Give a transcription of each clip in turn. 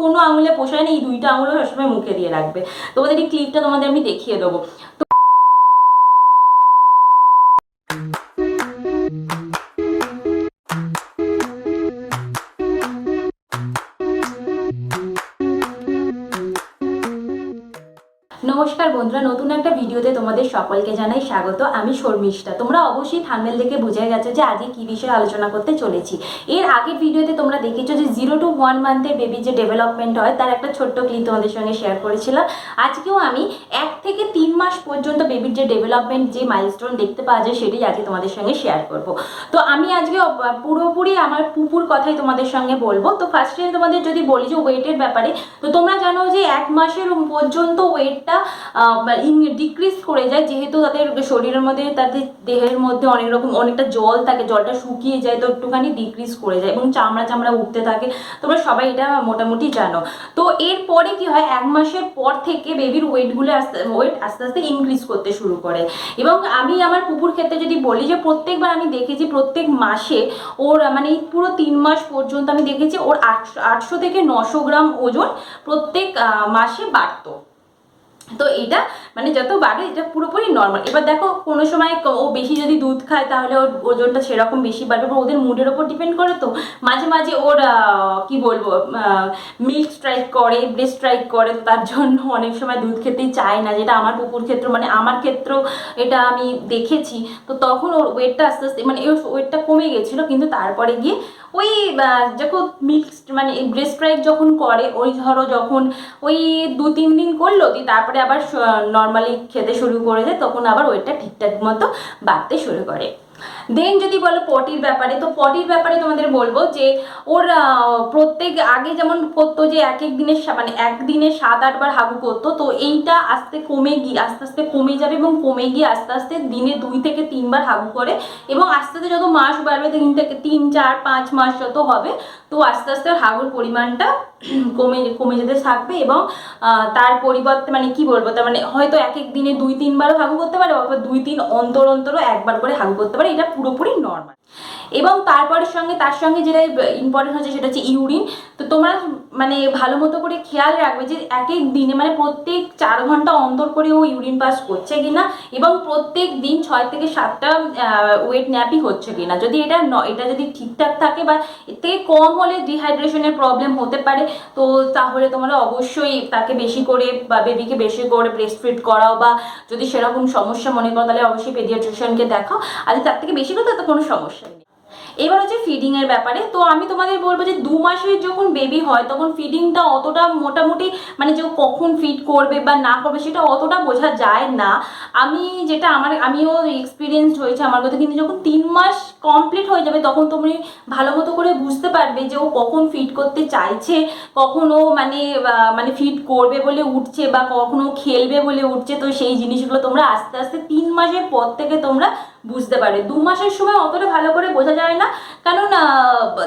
কোনো আঙুলে পোষায় না, এই দুইটা আঙুলও সবসময় মুখে দিয়ে রাখবে। তোমাদের এই ক্লিপটা তোমাদের আমি দেখিয়ে দেবো। নমস্কার বন্ধুরা, নতুন একটা ভিডিওতে তোমাদের সকলকে জানাই স্বাগত। আমি শর্মিষ্ঠা। তোমরা অবশ্যই থাম্বনেল দেখে বুঝে গেছো যে আজকে কি বিষয়ে আলোচনা করতে চলেছি। এর আগের ভিডিওতে তোমরা দেখেছো যে 0 to 1 মান্থের বেবির যে ডেভেলপমেন্ট হয় তার একটা ছোট্ট ক্লিপ তোমাদের সঙ্গে শেয়ার করেছিলাম। আজকেও আমি 1 থেকে 3 মাস পর্যন্ত বেবির যে ডেভেলপমেন্ট, যে মাইলস্টোন দেখতে পাওয়া যায় সেটাই আজকে তোমাদের সঙ্গে শেয়ার করব। তো আমি আজকে পুরোপুরি আমার পুপুর কথাই তোমাদের সঙ্গে বলবো। তো ফার্স্টে তোমাদের যদি বলি যে ওয়েটের ব্যাপারে, তো তোমরা জানো যে 1 মাসের পর্যন্ত ওয়েটটা ডিক্রিজ করে যায়, যেহেতু তাদের শরীরের মধ্যে, তাদের দেহের মধ্যে অনেকটা জল থাকে, জলটা শুকিয়ে যায়, তো একটুখানি ডিক্রিজ করে যায় এবং চামড়া উঠতে থাকে। তোমরা সবাই এটা মোটামুটি জানো। তো এরপরে কি হয়, 1 মাসের পর থেকে বেবির ওয়েট আস্তে আস্তে ইনক্রিজ করতে শুরু করে। এবং আমি আমার পুকুর ক্ষেত্রে যদি বলি যে প্রত্যেকবার আমি দেখেছি প্রত্যেক মাসে ওর মানে পুরো 3 মাস পর্যন্ত আমি দেখেছি ওর 800 থেকে 900 গ্রাম ওজন প্রত্যেক মাসে বাড়তো। তো এটা মানে যত বাড়ে এটা পুরোপুরি নর্মাল। এবার দেখো কোনো সময় ও বেশি যদি দুধ খায় তাহলে ওর ওজনটা সেরকম বেশি বাড়বে, ওদের মুডের ওপর ডিপেন্ড করে। তো মাঝে মাঝে ওর কি বলবো, মিল্ক স্ট্রাইক করে, ব্রেস্ট স্ট্রাইক করে, তার জন্য অনেক সময় দুধ খেতেই চায় না, যেটা আমার পুকুর ক্ষেত্র মানে আমার ক্ষেত্রেও এটা আমি দেখেছি। তো তখন ওর ওয়েটটা আস্তে আস্তে মানে ওর ওয়েটটা কমে গেছিলো, কিন্তু তারপরে গিয়ে ওই যখন মিল্ক মানে ব্রেস্ট স্ট্রাইক যখন করে, ওই ধরো যখন ওই 2-3 দিন করলো, তারপরে আবার নর্মালি খেতে শুরু করে দেয়, তখন আবার ওইটা ঠিকঠাক মতো বাড়তে শুরু করে। দেন যদি বলো পটির ব্যাপারে, তো পটির ব্যাপারে তোমাদের বলবো যে ওর প্রত্যেক আগে যেমন করতো যে এক মানে একদিনে 7-8 বার হাগু করতো, তো এইটা আস্তে আস্তে কমে যাবে এবং কমে গিয়ে আস্তে আস্তে দিনে 2 থেকে 3 বার হাগু করে। এবং আস্তে আস্তে যত মাস বাড়বে, 3 থেকে 3, 4, 5 মাস যত হবে, তো আস্তে আস্তে হাগুর পরিমাণটা কমে যেতে থাকবে। এবং তার পরিবর্তে মানে কি বলবো, তার মানে হয়তো এক এক দিনে 2-3 বারও হাগু করতে পারে, অথবা 2-3 অন্তরও একবার করে হাগু করতে পারে, এটা পুরোপুরি নর্মাল। এবং তার সঙ্গে যেটা ইম্পর্টেন্ট হচ্ছে সেটা হচ্ছে ইউরিন। তো তোমরা মানে ভালো মতো করে খেয়াল রাখবে যে এক এক দিনে মানে প্রত্যেক 4 ঘন্টা অন্তর করে ও ইউরিন পাস করছে কিনা, এবং প্রত্যেক দিন 6 থেকে 7টা ওয়েট ন্যাপই হচ্ছে কিনা। যদি এটা যদি ঠিকঠাক থাকে বা এর থেকে কম হলে ডিহাইড্রেশনের প্রবলেম হতে পারে, তো তাহলে তোমরা অবশ্যই তাকে বেশি করে বা বেবিকে বেশি করে ব্রেস্ট ফিড করাও, বা যদি সেরকম সমস্যা মনে করো তাহলে অবশ্যই পেডিয়াট্রিশিয়ানকে দেখাও। আর তার থেকে বেশি করে তো কোনো সমস্যা নেই। এবার হচ্ছে ফিডিং এর ব্যাপারে, তো আমি তোমাদের বলবো যে 2 মাসের যখন বেবি হয় তখন ফিডিংটা অতটা মোটামুটি মানে যে কখন ফিড করবে বা না করবে সেটা অতটা বোঝা যায় না। আমিও এক্সপিরিয়েন্স হয়েছে আমার কথা। কিন্তু যখন 3 মাস কমপ্লিট হয়ে যাবে তখন তুমি ভালো মতো করে বুঝতে পারবে যে ও কখন ফিড করতে চাইছে, কখন ও মানে ফিড করবে বলে উঠছে, বা কখনো খেলবে বলে উঠছে। তো সেই জিনিসগুলো তোমরা আস্তে আস্তে 3 মাসের পর থেকে তোমরা বুঝতে পারবে। 2 মাসের সময় অতটা ভালো করে বোঝা যায় না, কারণ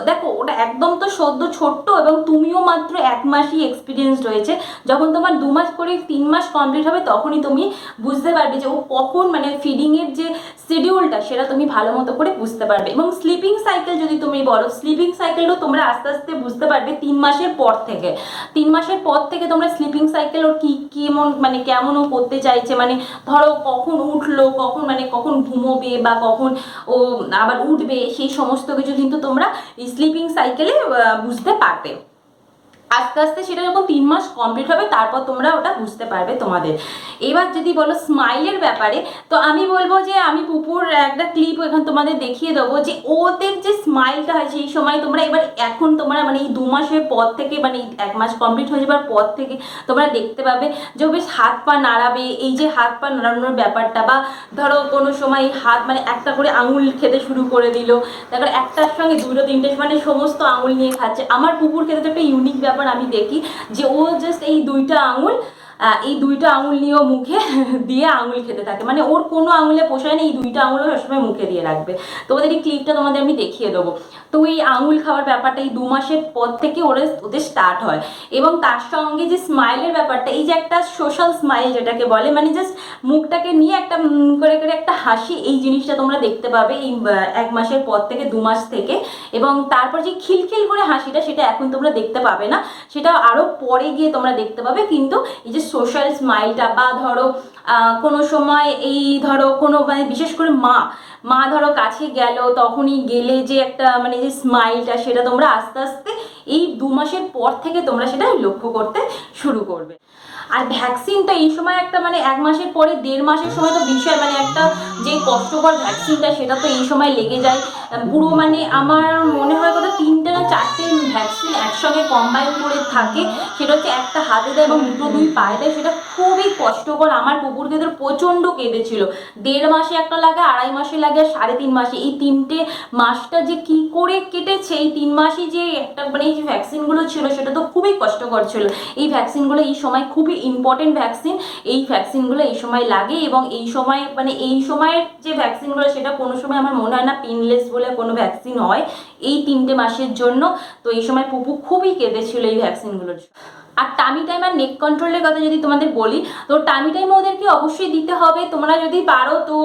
দেখো ওটা একদম তো সদ্য ছোট্ট, এবং তুমিও মাত্র 1 মাসই এক্সপিরিয়েন্স রয়েছে। যখন তোমার 2 মাস করে 3 মাস কমপ্লিট হবে তখনই তুমি বুঝতে পারবে যে ও কখন মানে ফিডিংয়ের যে শিডিউলটা সেটা তুমি ভালো মতো করে বুঝতে পারবে। এবং স্লিপিং সাইকেল যদি তুমি বলো, স্লিপিং সাইকেলও তোমরা আস্তে আস্তে বুঝতে পারবে 3 মাসের পর থেকে। 3 মাসের পর থেকে তোমরা স্লিপিং সাইকেল ওর কেমন ও করতে চাইছে, মানে ধরো কখন উঠলো, কখন ঘুমোবে বা কখন ও আবার উঠবে, সেই সমস্ত কিছু কিন্তু তোমরা স্লিপিং সাইকেলে বুঝতে পারবে। আস্তে আস্তে সেটা যখন 3 মাস কমপ্লিট হবে তারপর তোমরা ওটা বুঝতে পারবে তোমাদের। এবার যদি বলো স্মাইলের ব্যাপারে, তো আমি বলবো যে আমি পুপুর একটা ক্লিপ এখানে তোমাদের দেখিয়ে দেবো যে ওদের যে স্মাইলটা হয় সেই সময় তোমরা এখন তোমরা মানে এই 2 মাসের পর থেকে মানে 1 মাস কমপ্লিট হয়ে যাবার পর থেকে তোমরা দেখতে পাবে যে ও বেশ হাত পা নাড়াবে। এই যে হাত পা নাড়ানোর ব্যাপারটা, বা ধরো কোনো সময় হাত মানে একটা করে আঙুল খেতে শুরু করে দিল, তারপর একটার সঙ্গে 2-3টে মানে সমস্ত আঙুল নিয়ে খাচ্ছে। আমার পুকুর ক্ষেত্রে একটা ইউনিক ব্যাপার আমি দেখি যে ও জাস্ট এই 2টা আঙুল নিয়ে ও মুখে দিয়ে আঙুল খেতে থাকে, মানে ওর কোনো আঙুলে পোষায় না, এই 2টা আঙুলও সবসময় মুখে দিয়ে রাখবে। তোমাদের এই ক্লিপটা তোমাদের আমি দেখিয়ে দেবো। তো এই আঙুল খাওয়ার ব্যাপারটা এই 2 মাসের পর থেকে ওদের স্টার্ট হয়। এবং তার সঙ্গে যে স্মাইলের ব্যাপারটা, এই যে একটা সোশ্যাল স্মাইল যেটাকে বলে, মানে জাস্ট মুখটাকে নিয়ে একটা করে একটা হাসি, এই জিনিসটা তোমরা দেখতে পাবে এই 1 মাসের পর থেকে, 2 মাস থেকে। এবং তারপর যে খিলখিল করে হাসিটা সেটা এখন তোমরা দেখতে পাবে না, সেটা আরও পরে গিয়ে তোমরা দেখতে পাবে। কিন্তু এই যে সোশ্যাল স্মাইলটা, বা ধরো কোনো সময় এই ধরো কোনো মানে বিশেষ করে মা ধরো কাছে গেল, তখনই গেলে যে একটা মানে যে স্মাইলটা, সেটা তোমরা আস্তে আস্তে এই 2 মাসের পর থেকে তোমরা সেটা লক্ষ্য করতে শুরু করবে। আর ভ্যাকসিনটা এই সময় একটা মানে 1 মাসের পরে 1.5 মাসের সময় তো বিশাল মানে একটা যে কষ্টকর ভ্যাকসিনটা সেটা তো এই সময় লেগে যায় পুরো। মানে আমার মনে হয় কত 3টে না 4টে ভ্যাকসিন একসঙ্গে কম্বাইন করে থাকে, সেটা হচ্ছে একটা হাতে দেয় এবং 2 পায়ে দেয়। সেটা খুবই কষ্টকর। আমার কুকুর ক্ষেত্রে প্রচণ্ড কেঁদেছিল। 1.5 মাসে একটা লাগে, 2.5 মাসে লাগে, আর 3.5 মাসে, এই 3টে মাসটা যে কি করে কেটেছে, এই 3 মাসই যে একটা মানে এই যে ভ্যাকসিনগুলো ছিল সেটা তো খুবই কষ্টকর ছিল। এই ভ্যাকসিনগুলো এই সময় খুবই ইম্পর্টেন্ট ভ্যাকসিন, এই ভ্যাকসিনগুলো এই সময় লাগে। এবং এই সময় মানে এই সময়ের যে ভ্যাকসিনগুলো সেটা কোনো সময় আমার মনে হয় না পেনলেস বলে কোনো ভ্যাকসিন হয় এই 3টে মাসের জন্য। তো এই সময় পুপু খুবই কেঁদেছিল এই ভ্যাকসিনগুলোর। আর টামি টাইম আর নেক কন্ট্রোলের কথা যদি তোমাদের বলি, তো টামি টাইম ওদেরকে অবশ্যই দিতে হবে। তোমরা যদি পারো তো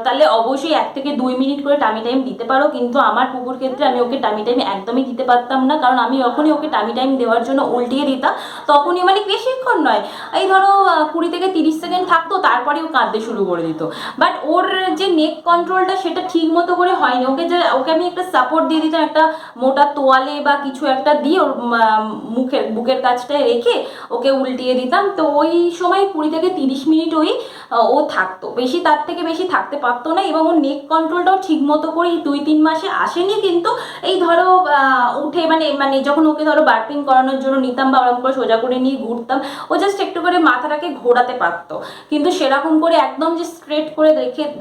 তাহলে অবশ্যই 1 থেকে 2 মিনিট করে টামি টাইম দিতে পারো। কিন্তু আমার কুকুর ক্ষেত্রে আমি ওকে টামি টাইম একদমই দিতে পারতাম না, কারণ আমি যখনই ওকে টামি টাইম দেওয়ার জন্য উল্টিয়ে দিতাম তখনই মানে বেশিক্ষণ নয়, এই ধরো 20 থেকে 30 সেকেন্ড থাকতো, তারপরে ও কাঁদতে শুরু করে দিত। বাট ওর যে নেক কন্ট্রোলটা সেটা ঠিক মতো করে হয়নি। ওকে আমি একটা সাপোর্ট দিয়ে দিতাম, একটা মোটা তোয়ালে বা কিছু একটা দিয়ে ওর বুকের কাছটায় রেখে ওকে উল্টিয়ে দিতাম। তো ওই সময় 20 থেকে 30 মিনিট ও থাকতো, বেশি তার থেকে বেশি থাকতে পারতো না। এবং ওর নেক কন্ট্রোলটাও ঠিক মতো করে 2-3 মাসে আসেনি। কিন্তু এই ধরো উঠে মানে যখন ওকে ধরো বার্পিং করানোর জন্য নিতাম বা ওরকম করে সোজা করে নিয়ে ঘুরতাম, ও জাস্ট একটু করে মাথাটাকে ঘোরাতে পারতো। কিন্তু সেরকম করে একদম যে স্ট্রেট করে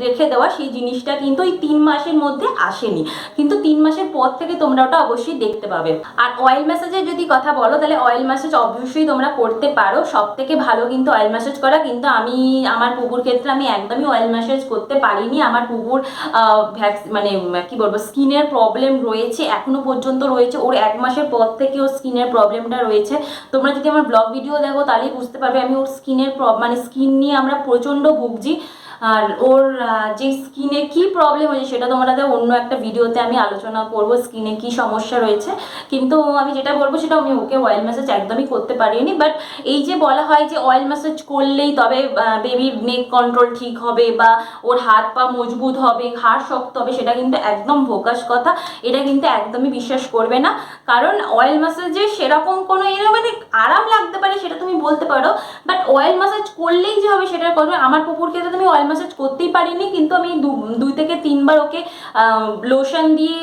রেখে দেওয়া সেই জিনিসটা কিন্তু এই 3 মাসের মধ্যে আসেনি। কিন্তু 3 মাসের পর থেকে তোমরা ওটা অবশ্যই দেখতে পাবে। আর অয়েল ম্যাসাজের যদি কথা বলো, তাহলে অয়েল ম্যাসাজ অবশ্যই তোমরা করতে পারো। সব থেকে ভালো কিন্তু অয়েল ম্যাসাজ করা। কিন্তু আমার কুকুর ক্ষেত্রে আমি একদমই অয়েল ম্যাসাজ করতে পারিনি। আমার কুকুর মানে কি বলবো, স্কিনের প্রবলেম রয়েছে, এখনো পর্যন্ত রয়েছে। ওর 1 মাসের পর থেকে ওর স্কিনের প্রবলেমটা রয়েছে। তোমরা যদি আমার ব্লগ ভিডিও দেখো তাহলেই বুঝতে পারবে আমি ওর স্কিনের মানে স্কিন নিয়ে আমরা প্রচণ্ড ভুগছি। আর ওর যে স্কিনে কি প্রবলেম হয়েছে সেটা তোমাদের অন্য একটা ভিডিওতে আমি আলোচনা করব, স্কিনে কি সমস্যা রয়েছে। কিন্তু আমি যেটা বলবো সেটা আমি ওকে অয়েল ম্যাসাজ একদমই করতে পারিনি। বাট এই যে বলা হয় যে অয়েল ম্যাসাজ করলেই তবে বেবির নেক কন্ট্রোল ঠিক হবে বা ওর হাত পা মজবুত হবে, ঘাড় শক্ত হবে, সেটা কিন্তু একদম ভোকাস কথা। এটা কিন্তু একদমই বিশ্বাস করবে না। কারণ অয়েল ম্যাসাজে সেরকম কোনো এরকম মানে আরাম লাগতে পারে সেটা তুমি বলতে পারো, বাট অয়েল ম্যাসাজ করলেই যে হবে সেটার কথা। আমার কুকুরকে তো তুমি অয়েল ম্যাসাজ করতেই পারিনি, কিন্তু আমি 2 থেকে 3 বার ওকে লোশন দিয়ে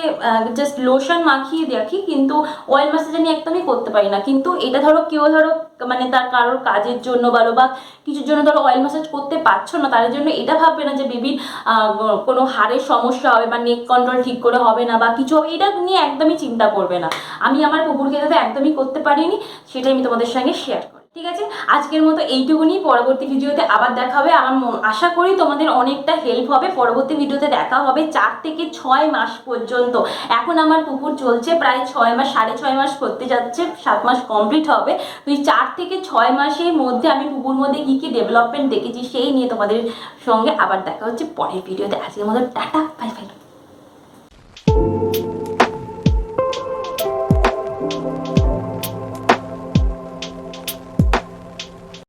জাস্ট লোশন মাখিয়ে দেখি, কিন্তু অয়েল ম্যাসাজ আমি একদমই করতে পারি না। কিন্তু এটা ধরো কেউ ধরো মানে তার কারোর কাজের জন্য বলো বা কিছুর জন্য ধরো অয়েল ম্যাসাজ করতে পারছো না, তার জন্য এটা ভাববে না যে বেবির কোনো হাড়ের সমস্যা হবে বা নেক কন্ট্রোল ঠিক করে হবে না বা কিছু হবে, এটা নিয়ে একদমই চিন্তা করবে না। আমি আমার কুকুরকে যাতে একদমই করতে পারিনি সেটাই আমি তোমাদের সঙ্গে শেয়ার করি। ঠিক আছে, আজকের মতো এইটুকুনি। পরবর্তী ভিডিওতে আবার দেখা হবে। আমার আশা করি তোমাদের অনেকটা হেল্প হবে। পরবর্তী ভিডিওতে দেখা হবে 4 থেকে 6 মাস পর্যন্ত। এখন আমার কুকুর চলছে প্রায় 6 মাস, 6.5 মাস করতে যাচ্ছে, 7 মাস কমপ্লিট হবে। তো এই 4 থেকে 6 মাসের মধ্যে আমি কুকুর মধ্যে কী কী ডেভেলপমেন্ট দেখেছি সেই নিয়ে তোমাদের সঙ্গে আবার দেখা হচ্ছে পরের ভিডিওতে। আজকের মতো টাটা, বাই বাই।